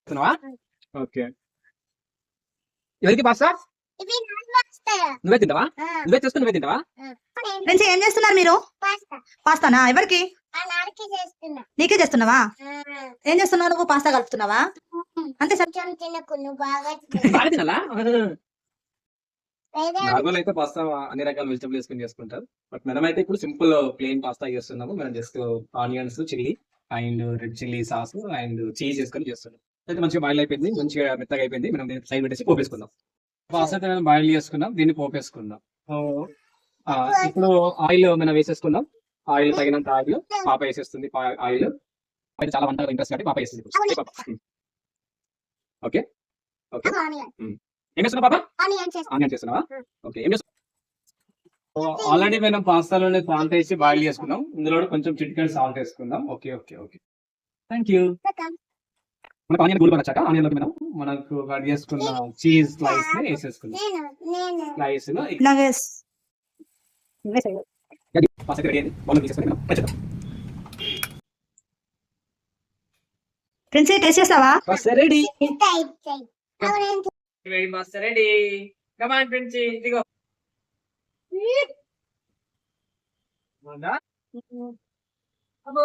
చేస్తున్నావా? ఓకే. ఎవరికి పాస్తా? నువ్వే తింటావా? నువ్వే చేసుకుని నువ్వే తింటావా? ఫ్రెండ్స్ ఏం చేస్తున్నారు మీరు? పాస్తానా? ఎవరికి? నీకే చేస్తున్నావా? ఏం చేస్తున్నావు నువ్వు? పాస్తా కలుపుతున్నావా? అంతే సార్. బాగా తినాలా? నార్మల్ అయితే పాస్తా అన్ని రకాల వెజిటబుల్ వేసుకొని చేసుకుంటారు. బట్ మనం అయితే ఇప్పుడు సింపుల్ ప్లెయిన్ పాస్తా చేస్తున్నాము. మనం just onions, chilli and red chilli sauce and cheese వేసుకొని చేస్తున్నాం. అయితే మంచిగా బాయిల్ అయిపోయింది, మంచిగా మెత్తగా అయిపోయింది. మనం దీన్ని సైడ్ పెట్టేసి పోపేసుకుందాం. పాస్తా అయితే మనం బాయిల్ చేసుకుందాం, దీన్ని పోపేసుకుందాం. సో ఇప్పుడు ఆయిల్ మనం వేసేసుకుందాం. ఆయిల్ తగినంత ఆయిల్ పాప వేసేస్తుంది. ఆయిల్ అయితే చాలా వంటలు ఇంట్రెస్ట్ కాబట్టి పాప వేస్తుంది. Okay okay. ఏం చేస్తున్నావు పాప? ఆనియన్ చేస్తున్నావా? ఓకే. ఏం చేస్తున్నావు? ఆల్రెడీ మనం పాస్తాలోనే సాల్ట్ వేసి బాయిల్ చేసుకున్నాం. ఇందులో కొంచెం చిటికెడు సాల్ట్ వేసుకుందాం. Okay okay okay. Thank you. మనకు ఆనియన్ గోల్డ్ వచ్చాక ఆనియన్లోకి మనకు కట్ చేసుకున్న చీజ్ స్లైస్ ని వేసేసుకుందాం. స్లైస్ లో పాస్తా రెడీ అయింది. బౌల్ తీసేసుకొని మనం పచ్చడి. ఫ్రెండ్స్ టేస్ట్ చేస్తావా? Pasta ready. Pasta ready. Come on friends, ఇదిగో. బాగుందా? అబ్బో